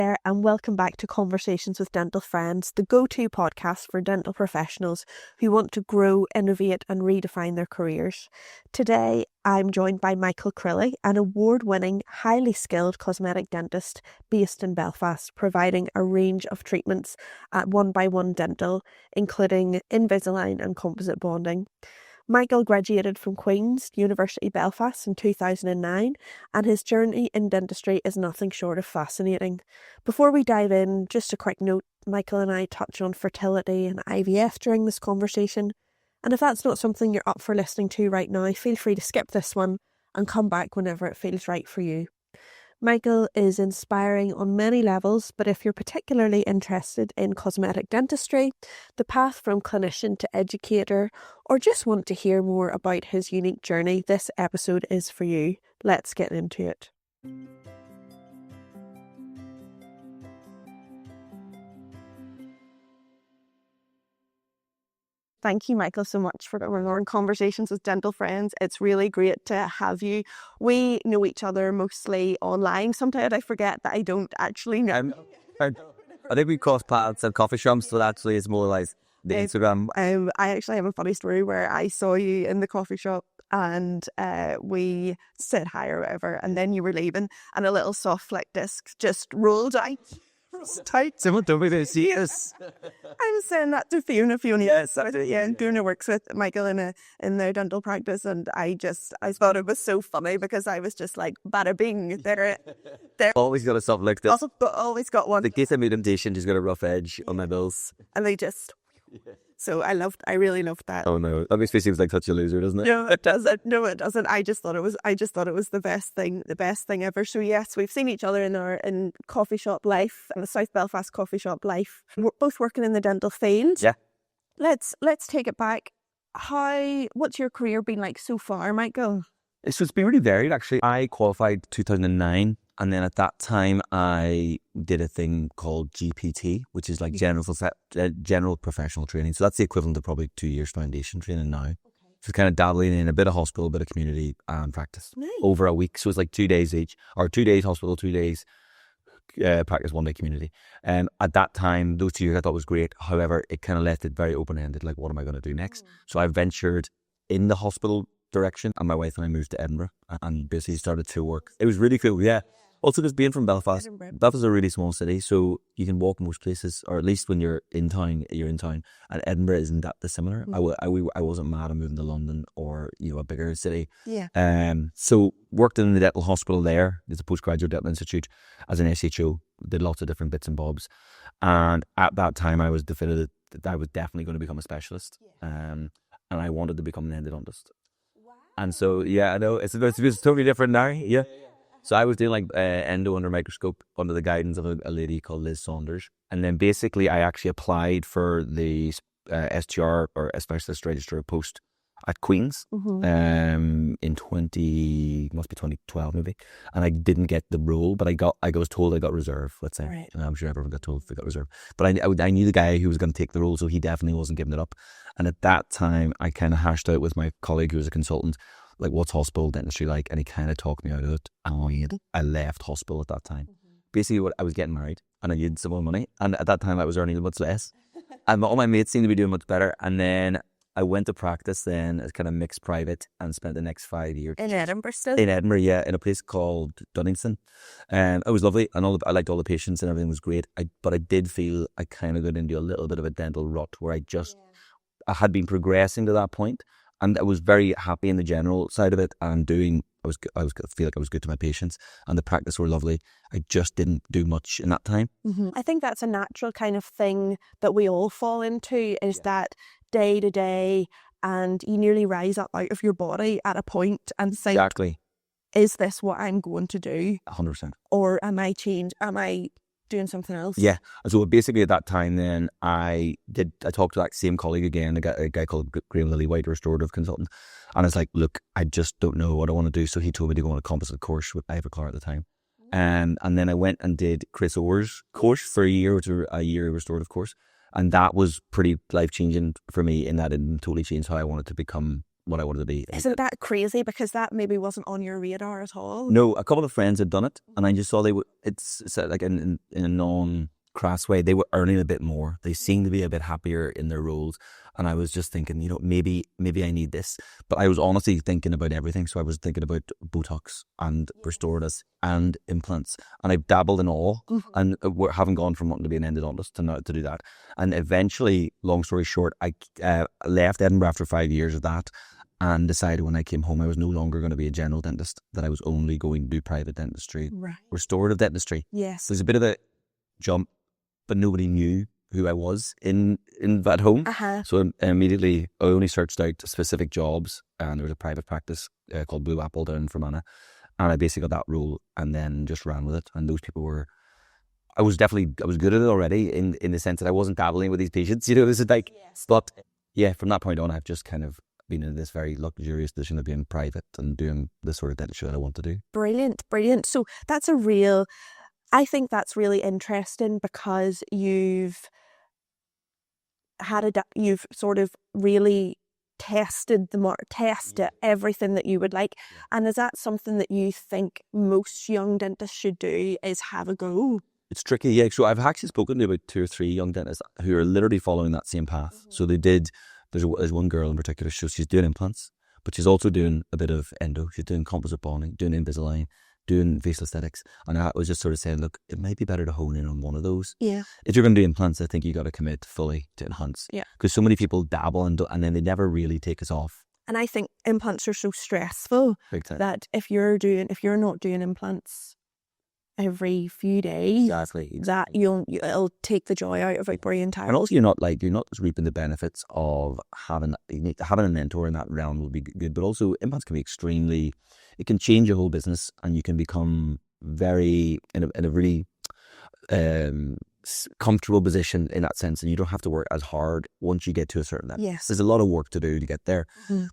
there, and welcome back to Conversations with Dental Friends, the go-to podcast for dental professionals who want to grow, innovate and redefine their careers. Today, I'm joined by Michael Crilly, an award-winning, highly skilled cosmetic dentist based in Belfast, providing a range of treatments at 1x1 Dental, including Invisalign and composite bonding. Michael graduated from Queen's University Belfast in 2009, and his journey in dentistry is nothing short of fascinating. Before we dive in, just a quick note, Michael and I touch on fertility and IVF during this conversation, and if that's not something you're up for listening to right now, feel free to skip this one and come back whenever it feels right for you. Michael is inspiring on many levels, but if you're particularly interested in cosmetic dentistry, the path from clinician to educator, or just want to hear more about his unique journey, this episode is for you. Let's get into it. Thank you, Michael, so much for our Conversations with Dental Friends. It's really great to have you. We know each other mostly online. Sometimes I forget that I don't actually know. I think we cross paths at coffee shops, so actually it's more like the Instagram. I actually have a funny story where I saw you in the coffee shop and we said hi or whatever, and then you were leaving and a little soft flick disc just rolled out. Someone told me to see us. I was saying that to Fiona. Yes, Fiona works with Michael in their dental practice, and I thought it was so funny because I was just like, bada bing, they're Always got a soft like this. always got one. The case I made temptation, she's got a rough edge on my bills. And they just. So I really loved that. Oh no, that makes me seem like such a loser, doesn't it? No, it doesn't. No, it doesn't. I just thought it was the best thing ever. So yes, we've seen each other in coffee shop life, in the South Belfast coffee shop life. We're both working in the dental field. Yeah. Let's take it back. What's your career been like so far, Michael? So it's been really varied, actually. I qualified 2009, and then at that time I did a thing called GPT, which is like general professional training. So that's the equivalent of probably 2 years foundation training now. Okay. So kind of dabbling in a bit of hospital, a bit of community and practice over a week. So it's like 2 days each, or 2 days hospital, 2 days practice, 1 day community. At that time, those 2 years I thought was great. However, it kind of left it very open-ended, like what am I going to do next? So I ventured in the hospital direction, and my wife and I moved to Edinburgh and basically started to work. It was really cool, yeah. Also, just being from Belfast, Belfast is a really small city, so you can walk most places, or at least when you're in town, and Edinburgh isn't that dissimilar. I wasn't mad at moving to London or a bigger city. Yeah. So worked in the dental hospital there. It's a postgraduate dental institute as an SHO. Did lots of different bits and bobs, and at that time I was definitive that I was definitely going to become a specialist, and I wanted to become an endodontist. And so, I know, it's totally different now, yeah. So I was doing like endo under microscope under the guidance of a lady called Liz Saunders. And then basically I actually applied for the STR, or a specialist registrar post at Queen's in 2012 maybe. And I didn't get the role, but I was told I got reserve, let's say. Right. And I'm sure everyone got told they got reserve. But I knew the guy who was going to take the role, so he definitely wasn't giving it up. And at that time, I kind of hashed out with my colleague who was a consultant, like, what's hospital dentistry like? And he kind of talked me out of it. And I left hospital at that time. Basically, I was getting married and I needed some more money. And at that time, I was earning much less. And all my mates seemed to be doing much better. And then I went to practice then as kind of mixed private and spent the next 5 years. In Edinburgh still? In Edinburgh, yeah, in a place called Dunningston. It was lovely, and I liked all the patients and everything was great. But I did feel I kind of got into a little bit of a dental rut where I had been progressing to that point, and I was very happy in the general side of it, and I feel like I was good to my patients, and the practice were lovely. I just didn't do much in that time. I think that's a natural kind of thing that we all fall into, is that day to day, and you nearly rise up out of your body at a point and think, exactly, is this what I'm going to do? 100%. Or am I changed? Am I doing something else? Yeah. So basically at that time then I talked to that same colleague again, a guy called Graham Lillywhite, a restorative consultant. And I was like, look, I just don't know what I want to do. So he told me to go on a composite course with Ivor Clark at the time. And then I went and did Chris Orr's course for a year, which was a year restorative course. And that was pretty life-changing for me in that it totally changed how I wanted to become what I wanted to be. Isn't that crazy? Because that maybe wasn't on your radar at all. No, a couple of friends had done it, and I just saw they would. It's like in a non-crass way, they were earning a bit more. They seemed to be a bit happier in their roles, and I was just thinking, maybe I need this. But I was honestly thinking about everything. So I was thinking about Botox and restoratives and implants, and I've dabbled in all, and haven't gone from wanting to be an endodontist to now to do that. And eventually, long story short, I left Edinburgh after 5 years of that. And decided when I came home I was no longer going to be a general dentist, that I was only going to do private dentistry, restorative dentistry. Yes. There's a bit of a jump, but nobody knew who I was in at home. So immediately I only searched out specific jobs, and there was a private practice called Blue Apple down in Fermanagh, and I basically got that role and then just ran with it. And those people were, I was good at it already in the sense that I wasn't dabbling with these patients. This is like, but yeah, from that point on I've just kind of been in this very luxurious position of being private and doing the sort of dentistry that I want to do. Brilliant. So I think that's really interesting, because you've sort of really tested everything that you would like. And is that something that you think most young dentists should do, is have a go? It's tricky, yeah. So I've actually spoken to about 2 or 3 young dentists who are literally following that same path. So they did. There's one girl in particular, so she's doing implants, but she's also doing a bit of endo. She's doing composite bonding, doing Invisalign, doing facial aesthetics. And I was just sort of saying, look, it might be better to hone in on one of those. Yeah. If you're going to do implants, I think you got to commit fully to enhance. Yeah. Because so many people dabble and then they never really take us off. And I think implants are so stressful that if you're not doing implants every few days, that it'll take the joy out of it for you entirely. And also, you're not just reaping the benefits of having a mentor in that realm will be good, but also implants can be it can change your whole business, and you can become very in a really comfortable position in that sense, and you don't have to work as hard once you get to a certain level. Yes. There's a lot of work to do to get there,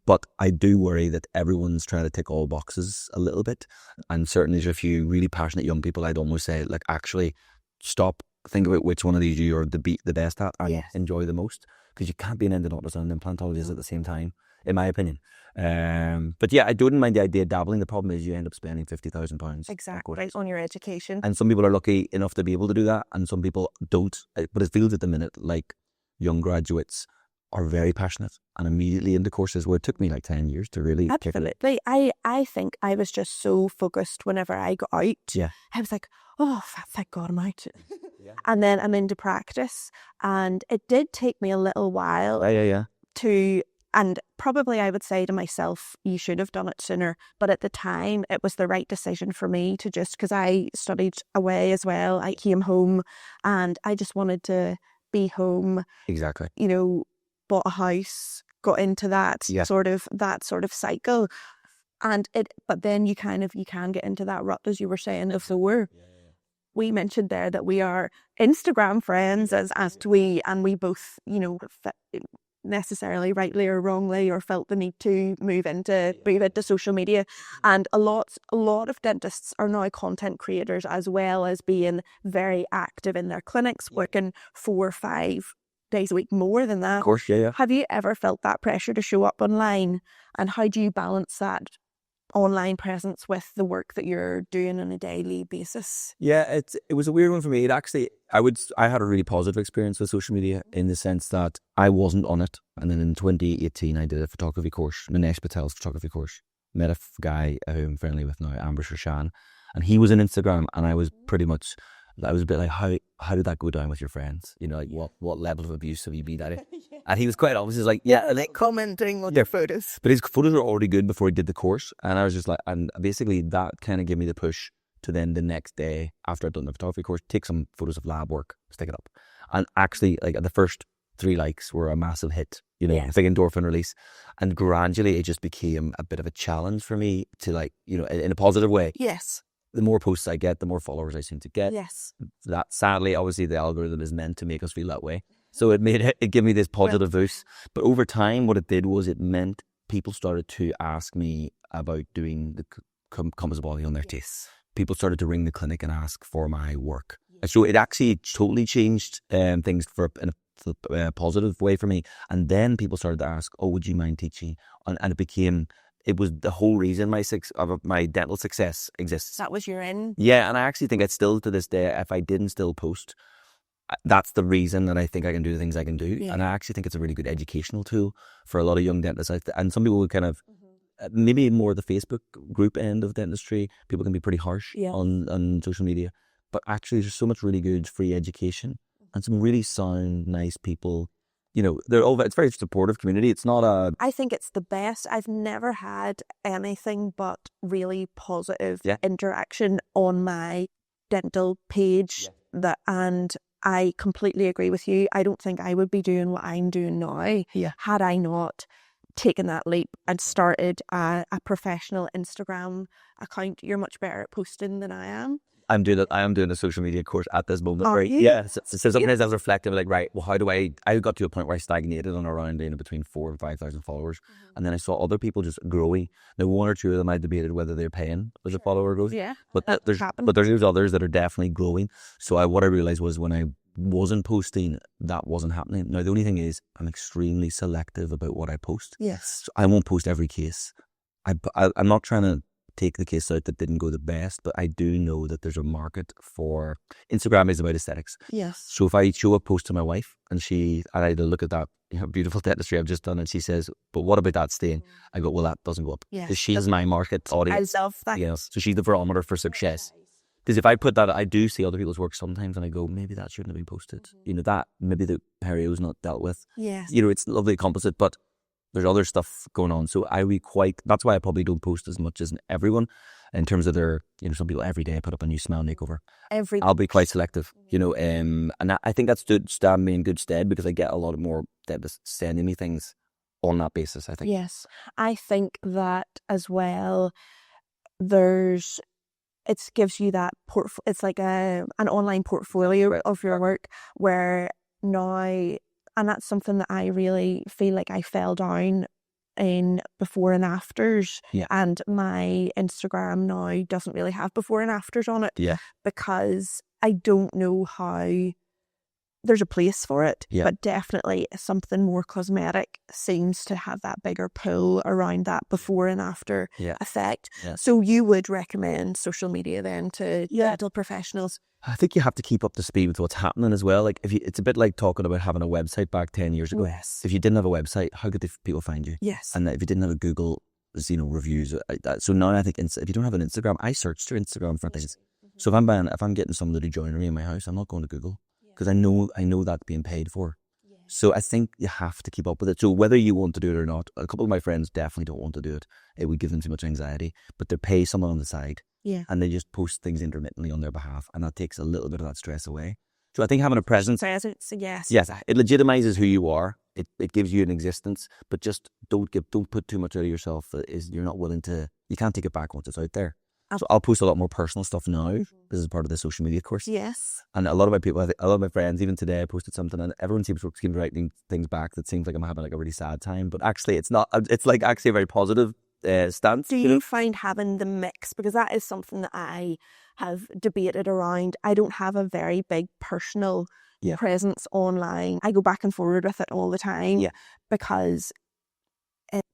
but I do worry that everyone's trying to tick all boxes a little bit, and certainly there's a few really passionate young people. I'd almost say, like, actually stop, think about which one of these you are the best at and enjoy the most, because you can't be an endodontist and an implantologist at the same time, in my opinion. But yeah, I wouldn't mind the idea of dabbling. The problem is you end up spending £50,000 exactly on your education, and some people are lucky enough to be able to do that, and some people don't. But it feels at the minute like young graduates are very passionate and immediately into courses, where it took me like 10 years to really absolutely. I think I was just so focused whenever I got out. Yeah, I was like, oh, thank God I'm out. And then I'm into practice, and it did take me a little while to. And probably I would say to myself, you should have done it sooner. But at the time, it was the right decision for me to because I studied away as well. I came home and I just wanted to be home. Exactly. Bought a house, got into that sort of cycle. But then you can get into that rut, as you were saying, of the war. We mentioned there that we are Instagram friends, and we both, necessarily rightly or wrongly, or felt the need to move into social media. And a lot of dentists are now content creators, as well as being very active in their clinics, working 4 or 5 days a week, more than that. Of course, yeah. Have you ever felt that pressure to show up online, and how do you balance that online presence with the work that you're doing on a daily basis? Yeah, it was a weird one for me. I had a really positive experience with social media, in the sense that I wasn't on it, and then in 2018 I did a photography course, Manesh Patel's photography course. Met a guy who I'm friendly with now, Amber Shashan, and he was on Instagram, and I was a bit like, how did that go down with your friends? What level of abuse have you been at it? And he was quite obviously like, like commenting on your photos. But his photos were already good before he did the course, and I was just like, and basically that kind of gave me the push to then the next day, after I'd done the photography course, take some photos of lab work, stick it up. And actually, like, the first 3 likes were a massive hit, big endorphin release. And gradually it just became a bit of a challenge for me to, in a positive way. Yes. The more posts I get, the more followers I seem to get. Yes. That, sadly, obviously the algorithm is meant to make us feel that way. So it gave me this positive boost. But over time, what it did was it meant people started to ask me about doing the composite bonding on their teeth. People started to ring the clinic and ask for my work. So it actually totally changed things for positive way for me. And then people started to ask, "Oh, would you mind teaching?" And it was the whole reason my dental success exists. That was your end. Yeah, and I actually think it's still to this day, if I didn't still post, that's the reason that I think I can do the things I can do. Yeah. And I actually think it's a really good educational tool for a lot of young dentists. And some people would kind of, maybe more the Facebook group end of dentistry, people can be pretty harsh on social media. But actually, there's so much really good free education and some really sound, nice people. You know, it's a very supportive community. It's not I think it's the best. I've never had anything but really positive interaction on my dental page. And I completely agree with you. I don't think I would be doing what I'm doing now had I not taken that leap and started a professional Instagram account. You're much better at posting than I am. I am doing a social media course at this moment. Are you? Yeah. So sometimes I was reflecting, like, right, well, how do I got to a point where I stagnated on around between 4,000 and 5,000 followers. And then I saw other people just growing. Now, one or two of them I debated whether they're paying as a follower growth. Yeah. But there's others that are definitely growing. So what I realized was when I wasn't posting, that wasn't happening. Now, the only thing is I'm extremely selective about what I post. Yes. So I won't post every case. I'm not trying to take the case out that didn't go the best, but I do know that there's a market for Instagram is about aesthetics. Yes. So if I show a post to my wife and I look at that beautiful dentistry I've just done, and she says, "But what about that stain?" I go, "Well, that doesn't go up." Yes. Because she's my market audience. I love that. Yes. So she's the barometer for success. Because if I put that, I do see other people's work sometimes, and I go, maybe that shouldn't have been posted. That maybe the perio's not dealt with. Yes. It's lovely composite, but there's other stuff going on. So that's why I probably don't post as much as everyone in terms of their, some people every day put up a new smile makeover. I'll be quite selective, and I think that's stand me in good stead because I get a lot more dentists sending me things on that basis, I think. Yes. I think that as well, it gives you that it's like an online portfolio of your work where now. And that's something that I really feel like I fell down in before and afters. Yeah. And my Instagram now doesn't really have before and afters on it. Yeah. Because I don't know how there's a place for it. Yeah. But definitely something more cosmetic seems to have that bigger pull around that before and after effect. Yeah. So you would recommend social media then to dental professionals? I think you have to keep up to speed with what's happening as well. Like it's a bit like talking about having a website back 10 years ago. Yes. If you didn't have a website, how could people find you? Yes. And if you didn't have a Google, reviews. So now I think if you don't have an Instagram, I search through Instagram for things. So if I'm getting somebody to do joinery in my house, I'm not going to Google because I know that's being paid for. Yeah. So I think you have to keep up with it. So whether you want to do it or not, a couple of my friends definitely don't want to do it. It would give them too much anxiety, but they pay someone on the side. Yeah. And they just post things intermittently on their behalf. And that takes a little bit of that stress away. So I think having a presence. Presence, yes. Yes. It legitimizes who you are. It gives you an existence. But just don't put too much out of yourself that you're not willing to, you can't take it back once it's out there. So I'll post a lot more personal stuff now. This is part of the social media course. Yes. And a lot of my people, a lot of my friends, even today I posted something and everyone seems to keep writing things back that seems like I'm having like a really sad time. But actually it's not, it's like actually a very positive stance. Do you find having the mix, because that is something that I have debated around. I don't have a very big personal presence online. I go back and forward with it all the time because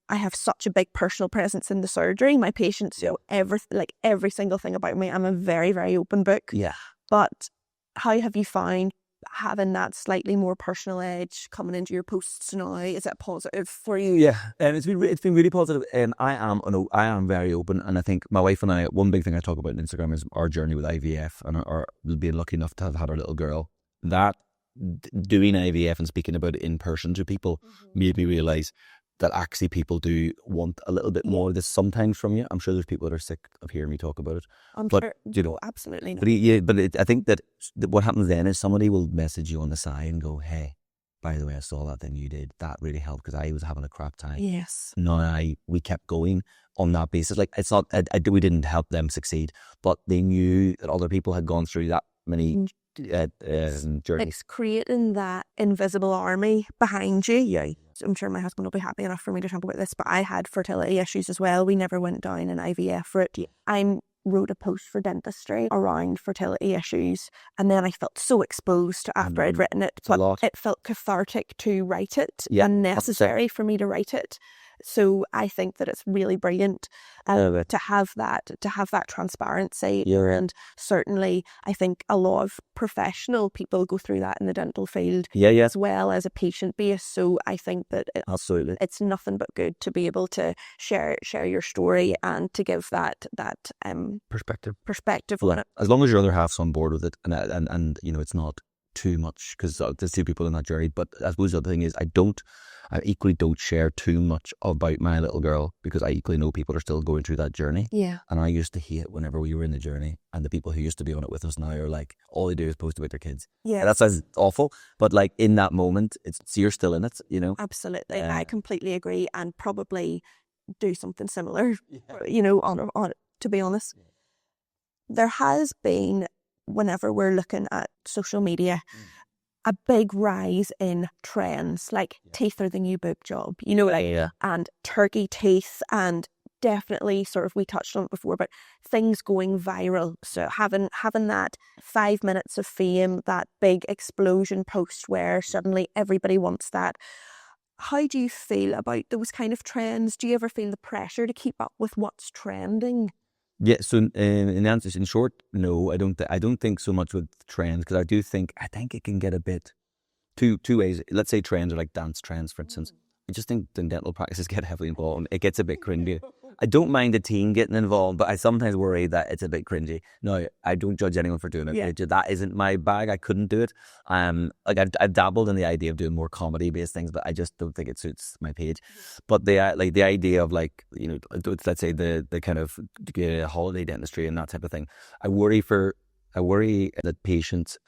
I have such a big personal presence in the surgery. My patients know every single thing about me. I'm a very, very open book. Yeah. But how have you found having that slightly more personal edge coming into your posts now? Is it positive for you? Yeah, and it's been really positive. I am very open, and I think my wife and I, one big thing I talk about on Instagram is our journey with IVF and our being lucky enough to have had our little girl. That doing IVF and speaking about it in person to people made me realize that actually people do want a little bit more of this sometimes from you. I'm sure there's people that are sick of hearing me talk about it. I'm sure. Absolutely not. But I think that what happens then is somebody will message you on the side and go, "Hey, by the way, I saw that thing you did. That really helped because I was having a crap time." Yes. No, we kept going on that basis. Like it's not, we didn't help them succeed, but they knew that other people had gone through that many journeys. It's creating that invisible army behind you. Yeah. I'm sure my husband will be happy enough for me to talk about this, but I had fertility issues as well. We never went down an IVF route. I'm wrote a post for Dentistry around fertility issues, and then I felt so exposed after I'd written it, but it felt cathartic to write it and necessary for me to write it. So I think that it's really brilliant to have that transparency. And certainly I think a lot of professional people go through that in the dental field as well as a patient base. So I think that it's nothing but good to be able to share your story and to give that perspective on it. As long as your other half's on board with it, and you know, it's not too much, because there's two people in that journey. But I suppose the other thing is I equally don't share too much about my little girl, because I equally know people are still going through that journey. Yeah. And I used to hate whenever we were in the journey and the people who used to be on it with us now are like, all they do is post about their kids. Yeah. And that sounds awful, but like in that moment, you're still in it, you know? Absolutely. I completely agree, and probably do something similar, you know, on to be honest. Yeah. There has been, whenever we're looking at social media, a big rise in trends, like teeth are the new boob job, you know, and turkey teeth, and definitely sort of, we touched on it before, but things going viral. So having that 5 minutes of fame, that big explosion post where suddenly everybody wants that. How do you feel about those kind of trends? Do you ever feel the pressure to keep up with what's trending? Yeah, so in short, no, I don't think so much with trends, because I think it can get a bit two ways. Let's say trends are like dance trends, for instance. I just think the dental practices get heavily involved. It gets a bit cringy. I don't mind the teen getting involved, but I sometimes worry that it's a bit cringy. No, I don't judge anyone for doing it. Yeah. That isn't my bag. I couldn't do it. Like I've dabbled in the idea of doing more comedy-based things, but I just don't think it suits my page. But the idea of, like, you know, let's say the kind of holiday dentistry and that type of thing. I worry that patients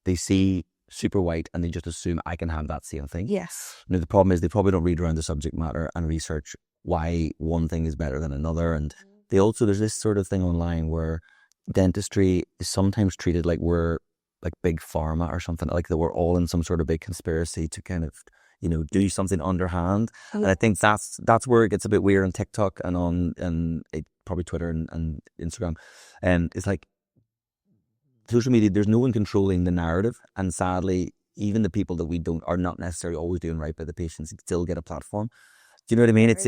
they see super white and they just assume I can have that same thing. Yes. Now the problem is they probably don't read around the subject matter and research why one thing is better than another. And there's this sort of thing online where dentistry is sometimes treated like we're like big pharma or something, like that we're all in some sort of big conspiracy to kind of, you know, do something underhand. And I think that's where it gets a bit weird on TikTok and probably Twitter and Instagram. And it's like, social media, there's no one controlling the narrative, and sadly, even the people that are not necessarily always doing right by the patients still get a platform. Do you know what I mean? It's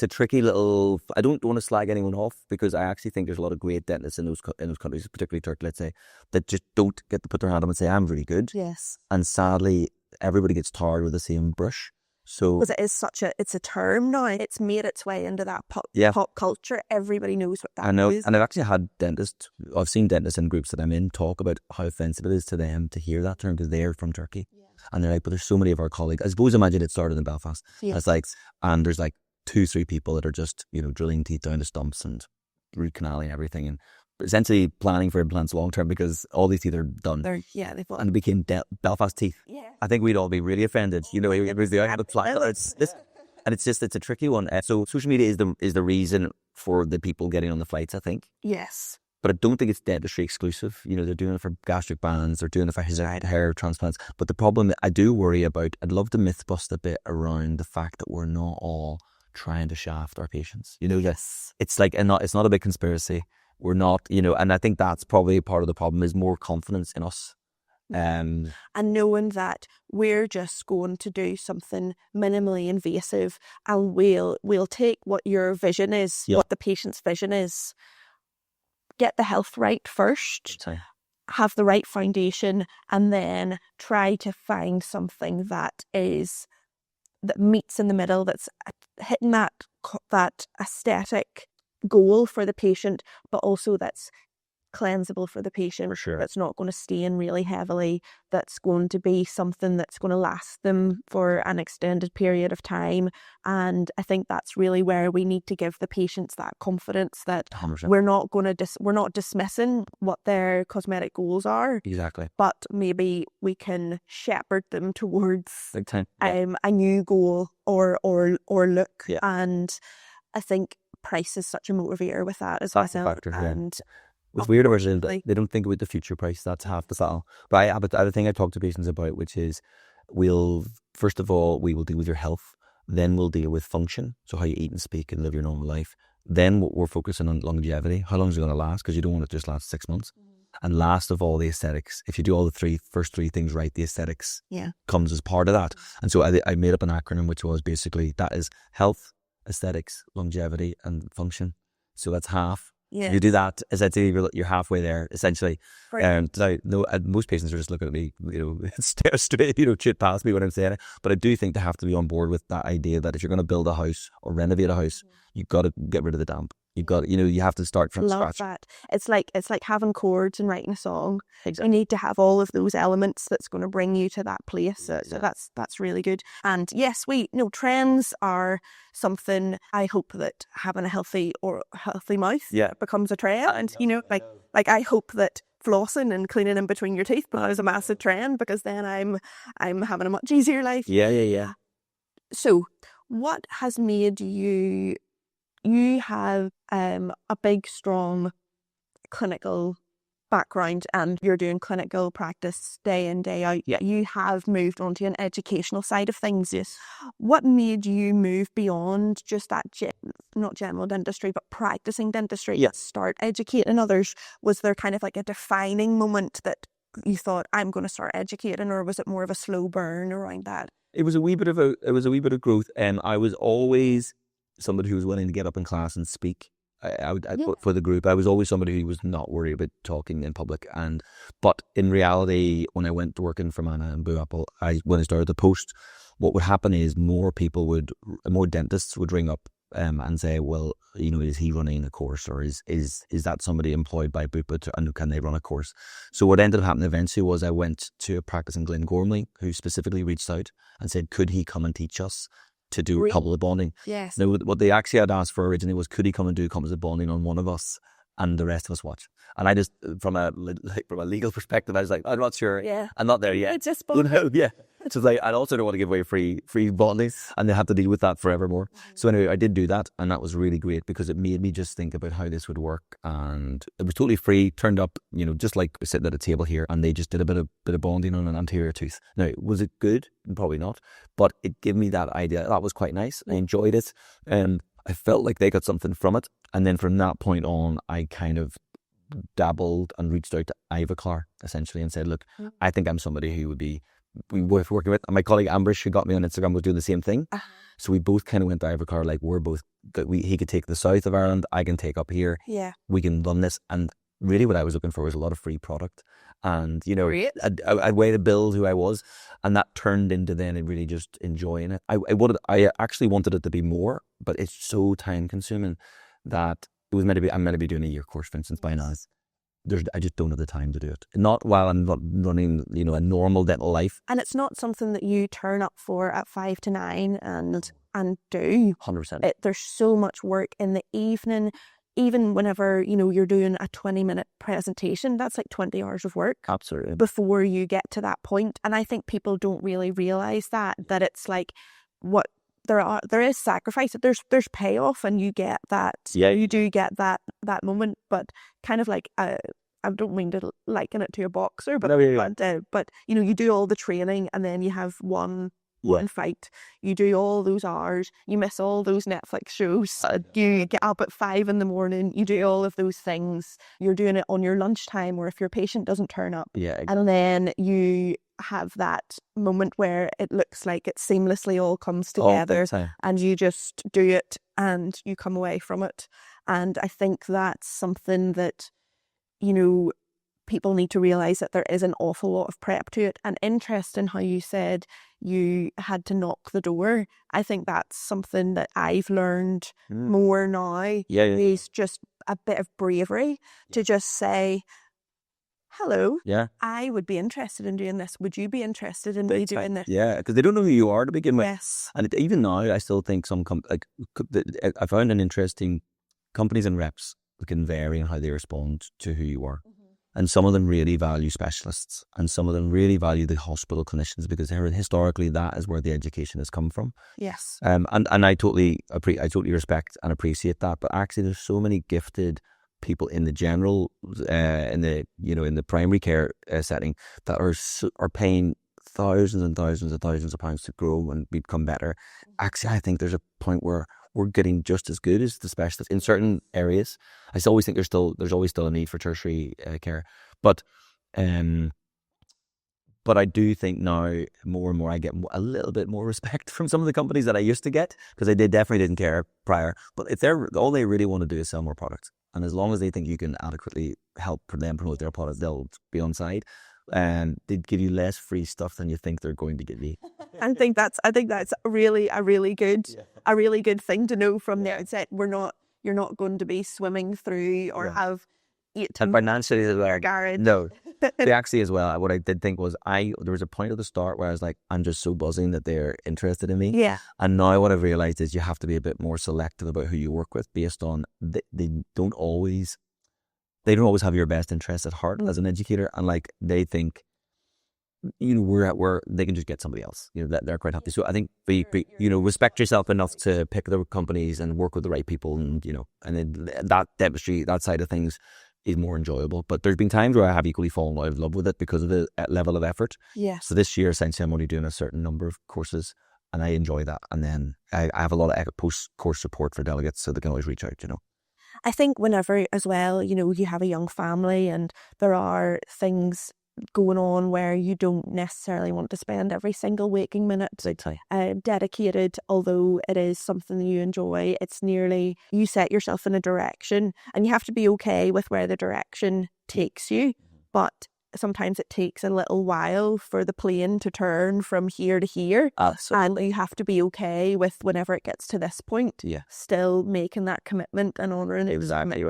a tricky little. I don't want to slag anyone off, because I actually think there's a lot of great dentists in those countries, particularly Turkey, let's say, that just don't get to put their hand up and say I'm really good. Yes. And sadly, everybody gets tarred with the same brush. So, because it's a term now. It's made its way into that pop culture. Everybody knows what that is. I know, and I've actually I've seen dentists in groups that I'm in talk about how offensive it is to them to hear that term, because they're from Turkey. Yeah. And they're like, but there's so many of our colleagues. I suppose imagine it started in Belfast. Yeah. It's like, and there's like 2-3 people that are just, you know, drilling teeth down to stumps and root canaling everything, and essentially planning for implants long term, because all these teeth are done. And it became Belfast teeth. Yeah. I think we'd all be really offended. You know, I had a plan. And it's a tricky one. So social media is the reason for the people getting on the flights, I think. Yes. But I don't think it's dentistry exclusive. You know, they're doing it for gastric bands, they're doing it for hair transplants. But the problem I do worry about, I'd love to myth bust a bit around the fact that we're not all trying to shaft our patients. You know, yes. It's like, it's not a big conspiracy. We're not, you know, and I think that's probably part of the problem, is more confidence in us. And knowing that we're just going to do something minimally invasive, and we'll take what your vision is, what the patient's vision is, get the health right first, have the right foundation, and then try to find something that meets in the middle, that's hitting that aesthetic goal for the patient, but also that's cleansable for the patient. For sure. That's not going to stain really heavily, that's going to be something that's going to last them for an extended period of time. And I think that's really where we need to give the patients that confidence that 100%. we're not dismissing what their cosmetic goals are. Exactly. But maybe we can shepherd them towards a new goal or look. Yeah. And I think price is such a motivator with that as well. Factor, and what's weird about it is that they don't think about the future price. That's half the battle. But I have a thing I talk to patients about, which is first of all, we will deal with your health. Then we'll deal with function. So how you eat and speak and live your normal life. Then we're focusing on longevity. How long is it going to last? Because you don't want it to just last 6 months. And last of all, the aesthetics. If you do all the first three things right, the aesthetics comes as part of that. And so I made up an acronym, which was basically, that is health, aesthetics, longevity, and function. So that's half. Yeah. You do that, essentially, you're halfway there, essentially. Right. Most patients are just looking at me, stare straight, shoot past me when I'm saying it. But I do think they have to be on board with that idea that if you're going to build a house or renovate a house, you've got to get rid of the damp. You've got, you have to start from scratch. Love that. It's like having chords and writing a song. Exactly. You need to have all of those elements that's going to bring you to that place. So that's really good. And yes, trends are something. I hope that having a healthy mouth becomes a trend. And like I hope that flossing and cleaning in between your teeth becomes a massive trend, because then I'm having a much easier life. Yeah. So what has made you have a big, strong clinical background, and you're doing clinical practice day in, day out. Yeah. You have moved on to an educational side of things. Yes. What made you move beyond just that, not general dentistry, but practicing dentistry? Yeah. Start educating others. Was there kind of like a defining moment that you thought, I'm going to start educating, or was it more of a slow burn around that? It was a wee bit of growth, and I was always somebody who was willing to get up in class and speak. For the group, I was always somebody who was not worried about talking in public. But in reality, when I went to working for Manna and Boo Apple, when I started the post, what would happen is more dentists would ring up and say, well, is he running a course, or is that somebody employed by Bupa and can they run a course? So what ended up happening eventually was I went to a practice in Glengormley who specifically reached out and said, could he come and teach us to do composite bonding? Yes. Now, what they actually had asked for originally was, could he come and do composite bonding on one of us and the rest of us watch? And I just, from a legal perspective, I was like, I'm not sure. Yeah. I'm not there yet. It's just bonding. Yeah. So I also don't want to give away free bonding, and they have to deal with that forevermore. Mm-hmm. So anyway, I did do that, and that was really great because it made me just think about how this would work. And it was totally free. Turned up, just like sitting at a table here, and they just did a bit of bonding on an anterior tooth. Now, was it good? Probably not, but it gave me that idea. That was quite nice. I enjoyed it, and I felt like they got something from it. And then from that point on, I kind of dabbled and reached out to Ivoclar essentially and said, look, I think I'm somebody who would be worth working with. And my colleague Ambrish, who got me on Instagram, was doing the same thing. So we both kind of went to Ivoclar, like he could take the south of Ireland, I can take up here. Yeah. We can run this. And really what I was looking for was a lot of free product. And, a way to build who I was. And that turned into then really just enjoying it. I actually wanted it to be more, but it's so time consuming that I'm meant to be doing a year course, for instance, by now. I just don't have the time to do it. Not while I'm not running, a normal dental life. And it's not something that you turn up for at 5 to 9 and do. 100%. There's so much work in the evening. Even whenever, you're doing a 20-minute presentation, that's like 20 hours of work. Absolutely. Before you get to that point. And I think people don't really realise that it's like there is sacrifice, there's payoff, and you get that. Yeah. You do get that moment, but kind of like I don't mean to liken it to a boxer, but you do all the training and then you have one fight. You do all those hours, you miss all those Netflix shows, you get up at 5 a.m, you do all of those things, you're doing it on your lunchtime, or if your patient doesn't turn up. Yeah. And then you have that moment where it looks like it seamlessly all comes together, and you just do it and you come away from it. And I think that's something that people need to realise, that there is an awful lot of prep to it. And interesting how you said you had to knock the door. I think that's something that I've learned more now. Is just a bit of bravery to just say, hello, I would be interested in doing this. Would you be interested in me doing this? Yeah, because they don't know who you are to begin with. Yes. And even now, I still think I found an interesting, companies and reps can vary in how they respond to who you are. And some of them really value specialists, and some of them really value the hospital clinicians, because historically that is where the education has come from. Yes. And I totally respect and appreciate that. But actually, there's so many gifted people in the general, in the primary care setting that are paying thousands and thousands and thousands of pounds to grow and become better. Actually, I think there's a point where we're getting just as good as the specialists in certain areas. I still always think there's always still a need for tertiary care, but I do think now more and more I get a little bit more respect from some of the companies that I used to get, because I definitely didn't care prior. But if all they really want to do is sell more products, and as long as they think you can adequately help them promote their products, they'll be on side. And they'd give you less free stuff than you think they're going to give you. I think that's really a really good thing to know from the outset. You're not going to be swimming through or have 8 to And financially as well. garage. No. They actually as well, what I did think was there was a point at the start where I was like, I'm just so buzzing that they're interested in me. Yeah. And now what I've realized is you have to be a bit more selective about who you work with, based on they don't always have your best interests at heart as an educator, and like they think, you know, we're they can just get somebody else, you know, that they're quite happy. So I think you know, respect yourself enough to pick the companies and work with the right people, and you know, and then that dentistry, that side of things is more enjoyable. But there's been times where I have equally fallen out of love with it because of the level of effort. Yeah. So this year essentially I'm only doing a certain number of courses, and I enjoy that. And then I have a lot of post-course support for delegates, so they can always reach out, you know. I think whenever as well, you know, you have a young family and there are things going on where you don't necessarily want to spend every single waking minute dedicated, although it is something that you enjoy. It's nearly, you set yourself in a direction and you have to be okay with where the direction takes you, but sometimes it takes a little while for the plane to turn from here to here. Absolutely. And you have to be okay with whenever it gets to this point, still making that commitment and honouring it. Exactly.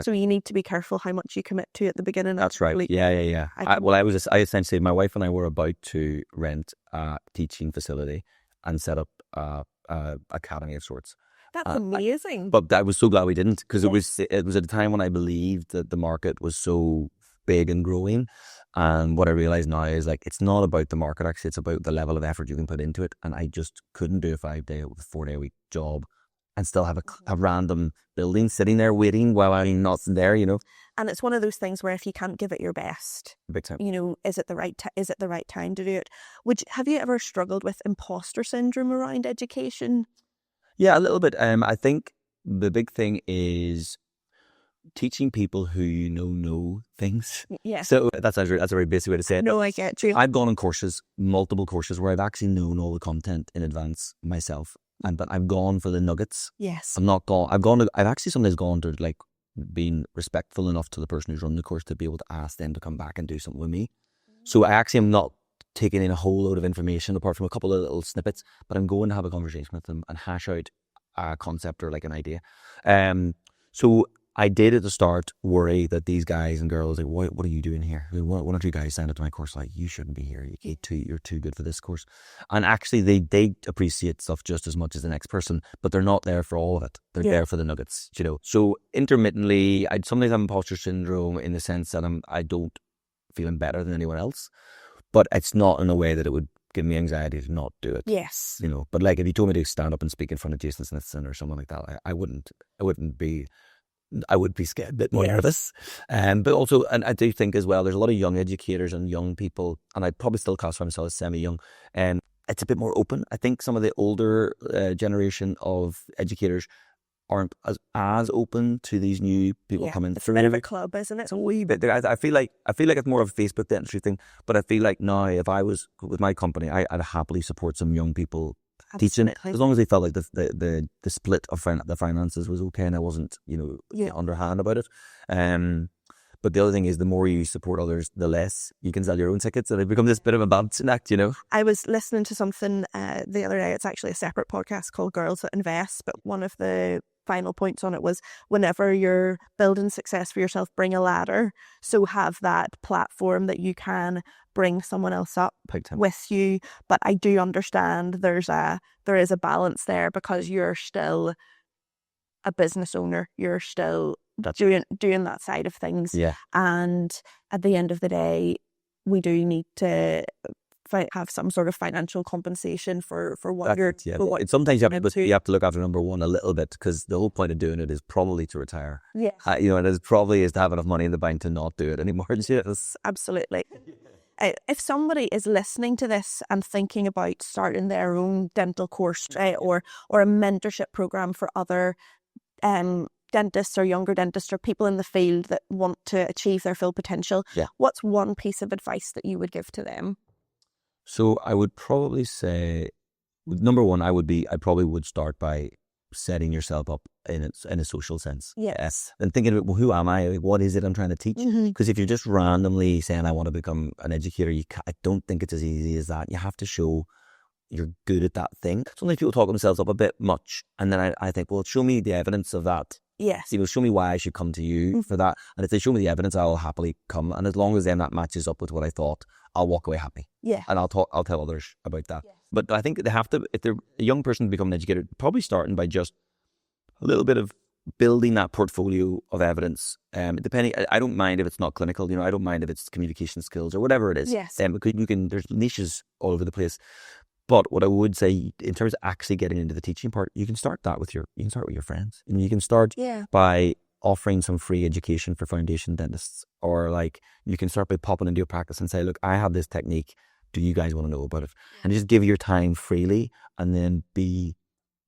So you need to be careful how much you commit to at the beginning. That's right. Yeah. I essentially, my wife and I were about to rent a teaching facility and set up a academy of sorts. That's amazing. But I was so glad we didn't, because it was at a time when I believed that the market was so big and growing. And what I realize now is, like, it's not about the market, actually, it's about the level of effort you can put into it. And I just couldn't do a 4-day-a-week job and still have a random building sitting there waiting while I'm not there, you know. And it's one of those things where if you can't give it your best, big time, you know, is it the right time to do it? Have you ever struggled with imposter syndrome around education? Yeah, a little bit. I think the big thing is teaching people who you know things. Yeah. So that's a very basic way to say it. No, I get you. I've gone on courses, multiple courses, where I've actually known all the content in advance myself, but I've gone for the nuggets. Yes. I've actually sometimes gone to, like, being respectful enough to the person who's running the course to be able to ask them to come back and do something with me. So I actually am not taking in a whole load of information apart from a couple of little snippets, but I'm going to have a conversation with them and hash out a concept or like an idea. So I did at the start worry that these guys and girls, like, what are you doing here? Why don't you guys sign up to my course? Like, you shouldn't be here. You're too good for this course. And actually, they appreciate stuff just as much as the next person, but they're not there for all of it. They're there for the nuggets, you know. So intermittently, I sometimes have imposter syndrome in the sense that I don't feeling better than anyone else, but it's not in a way that it would give me anxiety to not do it. Yes. You know, but like if you told me to stand up and speak in front of Jason Smithson or someone like that, I would be scared, a bit more nervous. But also, and I do think as well, there's a lot of young educators and young people, and I'd probably still classify myself as semi-young, and it's a bit more open. I think some of the older generation of educators aren't as open to these new people coming through. It's a bit of a club, isn't it? It's a wee bit. I feel like it's more of a Facebook dentistry thing, but I feel like now, if I was with my company, I'd happily support some young people teaching, as long as they felt like the split of the finances was okay and I wasn't, you know, underhand about it. But the other thing is, the more you support others, the less you can sell your own tickets, and it becomes this bit of a balancing act, you know. I was listening to something the other day. It's actually a separate podcast called Girls That Invest, but one of the final points on it was, whenever you're building success for yourself, bring a ladder. So have that platform that you can bring someone else up with you. But I do understand there is a balance there, because you're still a business owner. You're still doing that side of things. Yeah. And at the end of the day, we do need to have some sort of financial compensation for what you're doing. Sometimes you have to look after number one a little bit, because the whole point of doing it is probably to retire. Yeah. You know, and it probably is to have enough money in the bank to not do it anymore. Yes. Absolutely. If somebody is listening to this and thinking about starting their own dental course, or a mentorship program for other dentists or younger dentists or people in the field that want to achieve their full potential, what's one piece of advice that you would give to them? So I would probably say, number one, I probably would start by setting yourself up in a social sense. Yes. And thinking about, well, who am I? What is it I'm trying to teach? Because if you're just randomly saying, I want to become an educator, I don't think it's as easy as that. You have to show you're good at that thing. Sometimes people talk themselves up a bit much. And then I think, well, show me the evidence of that. Yes. Show me why I should come to you for that. And if they show me the evidence, I'll happily come. And as long as then that matches up with what I thought, I'll walk away happy. Yeah. And I'll tell others about that. Yes. But I think they have to, if they're a young person to become an educator, probably starting by just a little bit of building that portfolio of evidence. Depending, I don't mind if it's not clinical. I don't mind if it's communication skills or whatever it is. Yes. Because there's niches all over the place. But what I would say, in terms of actually getting into the teaching part, you can start with your friends. And you can start by offering some free education for foundation dentists, or you can start by popping into your practice and say, look, I have this technique. Do you guys want to know about it? And just give your time freely, and then be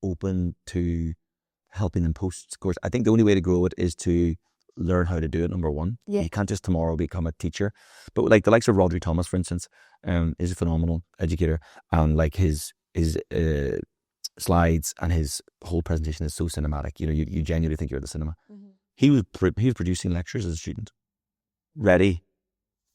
open to helping them post course. I think the only way to grow it is to learn how to do it, number one. Yeah. You can't just tomorrow become a teacher. But the likes of Rodri Thomas, for instance, is a phenomenal educator. And his slides and his whole presentation is so cinematic. You genuinely think you're at the cinema. He was producing lectures as a student, ready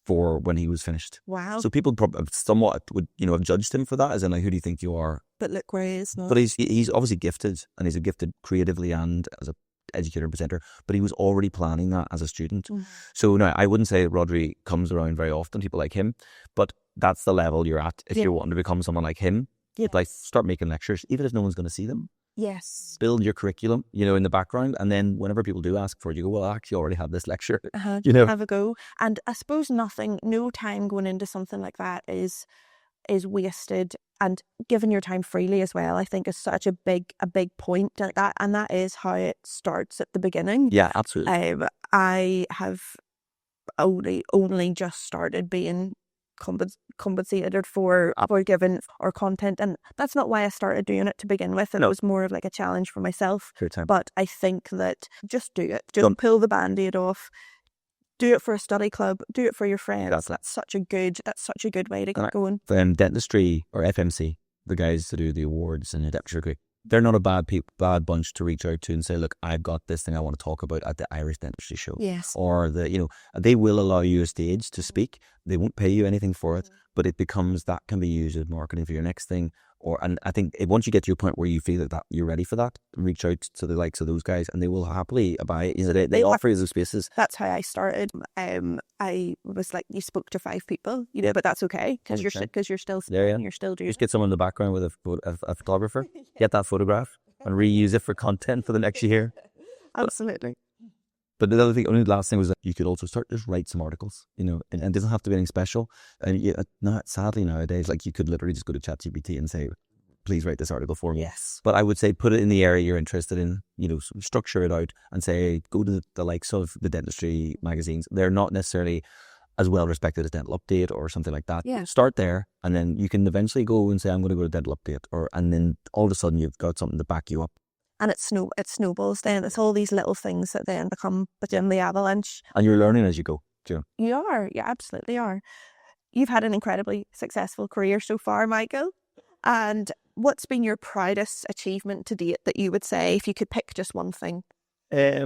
for when he was finished. Wow. So people probably somewhat would, have judged him for that, as in who do you think you are? But look where he is now. But he's obviously gifted, and he's gifted creatively and as a educator and presenter, but he was already planning that as a student. So no, I wouldn't say Rodri comes around very often, people like him, but that's the level you're at. If you're wanting to become someone like him, start making lectures, even if no one's going to see them. Yes. Build your curriculum, in the background, and then whenever people do ask for it, you go, well, I actually already have this lecture. Have a go. And I suppose no time going into something like that is wasted, and giving your time freely as well, I think, is such a big point like that, and that is how it starts at the beginning. Yeah, absolutely. I have only just started being compensated for giving our content, and that's not why I started doing it to begin with. It was more of a challenge for myself. But I think that just do it. Don't pull the band-aid off. Do it for a study club. Do it for your friends. That's such a good way to get going. Then Dentistry or FMC, the guys that do the awards and the Dentistry, they're not a bad bunch to reach out to and say, look, I've got this thing I want to talk about at the Irish Dentistry show. Yes. Or they will allow you a stage to speak. They won't pay you anything for it, but it becomes, that can be used as marketing for your next thing. And I think once you get to your point where you feel that you're ready for that, reach out to the likes of those guys, and they will happily abide. They offer you those spaces. That's how I started. I was you spoke to 5 people, but that's okay, because you're still there. You're still doing. Just get someone in the background with a photographer, get that photograph, and reuse it for content for the next year. Absolutely. But the other thing, only the last thing was that you could also just write some articles, and it doesn't have to be anything special. And sadly nowadays, you could literally just go to ChatGPT and say, please write this article for me. Yes. But I would say put it in the area you're interested in, structure it out and say, go to the likes of the dentistry magazines. They're not necessarily as well respected as Dental Update or something like that. Yeah. Start there, and then you can eventually go and say, I'm going to go to Dental Update, and then all of a sudden you've got something to back you up. And it snowballs then. It's all these little things that then become the avalanche. And you're learning as you go, too. You are. You absolutely are. You've had an incredibly successful career so far, Michael. And what's been your proudest achievement to date that you would say, if you could pick just one thing? It's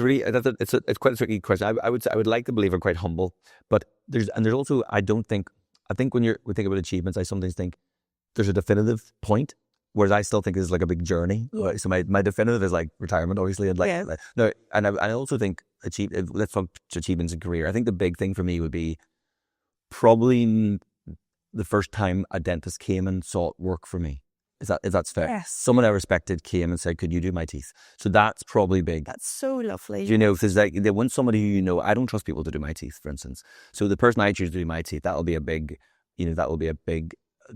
really it's quite a tricky question. I would like to believe I'm quite humble, but there's also I think when we think about achievements, I sometimes think there's a definitive point. Whereas I still think it's a big journey. Yeah. So my definitive is retirement, obviously. And I also think let's talk achievements in career. I think the big thing for me would be probably the first time a dentist came and sought work for me. If that's fair. Yes. Someone I respected came and said, could you do my teeth? So that's probably big. That's so lovely. If there's they want somebody who, I don't trust people to do my teeth, for instance. So the person I choose to do my teeth, that'll be a big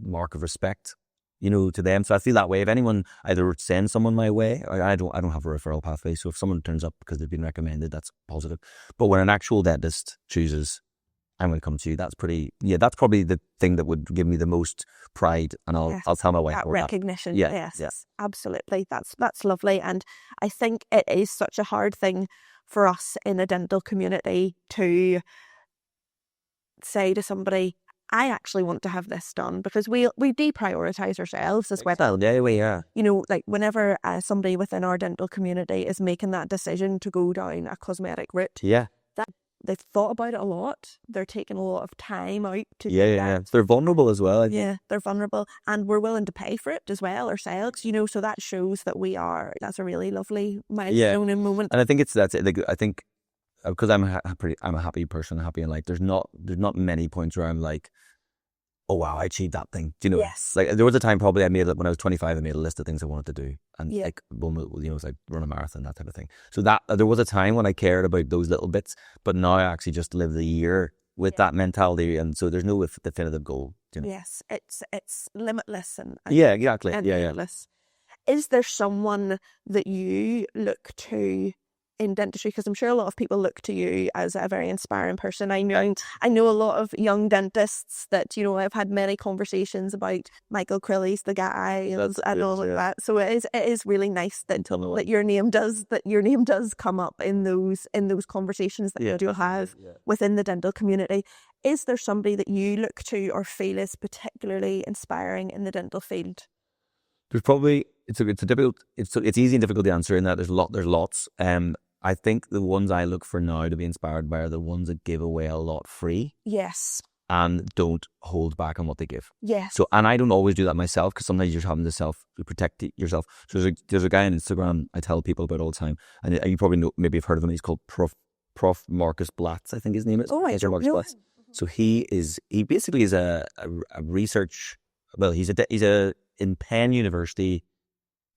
mark of respect. To them. So I feel that way. If anyone either sends someone my way, I don't have a referral pathway. So if someone turns up because they've been recommended, that's positive. But when an actual dentist chooses I'm going to come to you. That's probably the thing that would give me the most pride, and I'll tell my wife that about recognition. that. Yes, absolutely. That's lovely, and I think it is such a hard thing for us in the dental community to say to somebody, I actually want to have this done, because we deprioritize ourselves as well. Yeah. You know, like whenever somebody within our dental community is making that decision to go down a cosmetic route, that they've thought about it a lot. They're taking a lot of time out to do that. Yeah. They're vulnerable as well. Yeah, they're vulnerable, and we're willing to pay for it as well ourselves. You know, so that shows that that's a really lovely milestone and moment. And I think I think because I'm a happy person, happy in life. There's not many points where I'm like, oh wow, I achieved that thing. Do you know? Yes. Like there was a time probably when I was 25, I made a list of things I wanted to do, and like, well, you know, it's like run a marathon, that type of thing. So that there was a time when I cared about those little bits, but now I actually just live the year with that mentality, and so there's no definitive goal. You know? Yes, it's limitless and exactly. And limitless. Is there someone that you look to in dentistry? Because I'm sure a lot of people look to you as a very inspiring person. I know a lot of young dentists that, you know, I've had many conversations about. Michael Crilly's the guy and all of that. So it is really nice that your name does come up in those conversations that you do have within the dental community. Is there somebody that you look to or feel is particularly inspiring in the dental field? There's probably it's easy and difficult to answer in that there's lots. I think the ones I look for now to be inspired by are the ones that give away a lot free. Yes. And don't hold back on what they give. Yes. So, and I don't always do that myself, because sometimes you're having to protect yourself. So there's a guy on Instagram I tell people about all the time, and you probably know, maybe have heard of him. He's called Prof Marcus Blatz, I think his name is. Oh, I don't know. So he basically is a research. Well, he's in Penn University,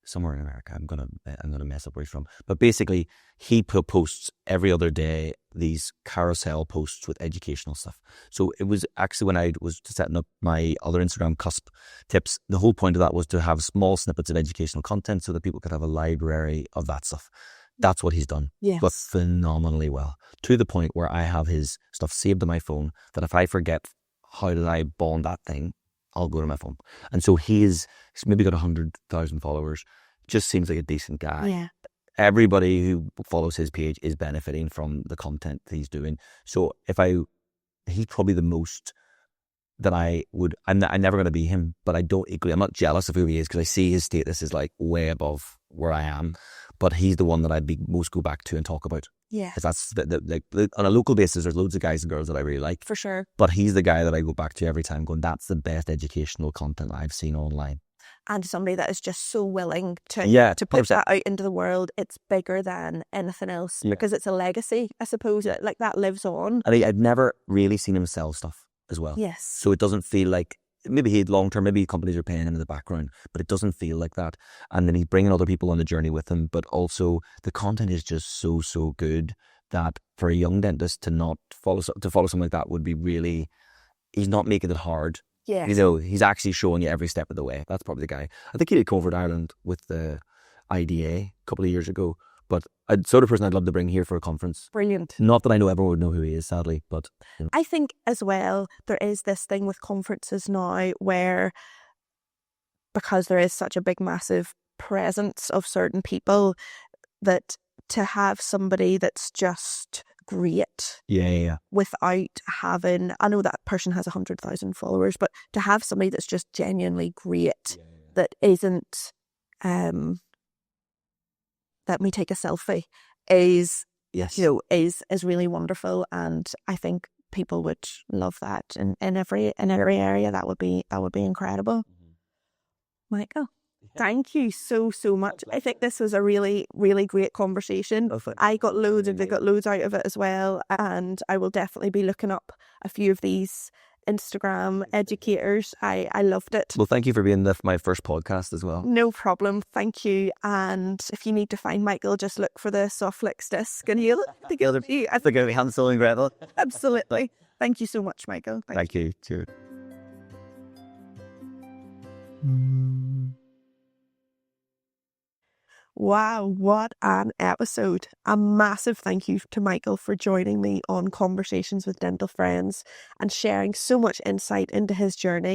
somewhere in America. I'm gonna mess up where he's from, but basically he posts every other day these carousel posts with educational stuff. So it was actually when I was setting up my other Instagram, Cusp Tips, the whole point of that was to have small snippets of educational content so that people could have a library of that stuff. That's what he's done, but phenomenally well, to the point where I have his stuff saved on my phone, that if I forget how did I bond that thing, I'll go to my phone. And so he's maybe got 100,000 followers. Just seems like a decent guy. Yeah. Everybody who follows his page is benefiting from the content that he's doing. So he's probably the most that I'm never going to be him, but I'm not jealous of who he is, because I see his status is like way above where I am. But he's the one that I'd most go back to and talk about. Yeah. Because that's on a local basis, there's loads of guys and girls that I really like. For sure. But he's the guy that I go back to every time, going, that's the best educational content I've seen online. And somebody that is just so willing to put 100%. That out into the world. It's bigger than anything else, because it's a legacy, I suppose. Like that lives on. And I've never really seen him sell stuff as well. Yes. So it doesn't feel like, maybe he'd long term, maybe companies are paying him in the background, but it doesn't feel like that. And then he's bringing other people on the journey with him, but also the content is just so good that for a young dentist to follow something like that would be really, he's not making it hard. Yeah. You know, he's actually showing you every step of the way. That's probably the guy. I think he did come over to Ireland with the IDA a couple of years ago, but the sort of person I'd love to bring here for a conference. Brilliant. Not that I know everyone would know who he is, sadly, but you know. I think as well, there is this thing with conferences now where, because there is such a big, massive presence of certain people, that to have somebody that's just great, without having, I know that person has 100,000 followers, but to have somebody that's just genuinely great, that isn't let me take a selfie, is is really wonderful. And I think people would love that in every area. That would be incredible. Michael, thank you so much. I think this was a really, really great conversation. I got loads out of it as well, and I will definitely be looking up a few of these Instagram educators. I loved it. Well, thank you for being my first podcast as well. No problem, thank you. And if you need to find Michael, just look for the Softflix disc and he'll be able to. I think it'll be Hansel and Gretel. Absolutely. Thank you so much, Michael. Thank you. Cheers. Wow, what an episode. A massive thank you to Michael for joining me on Conversations with Dental Friends and sharing so much insight into his journey.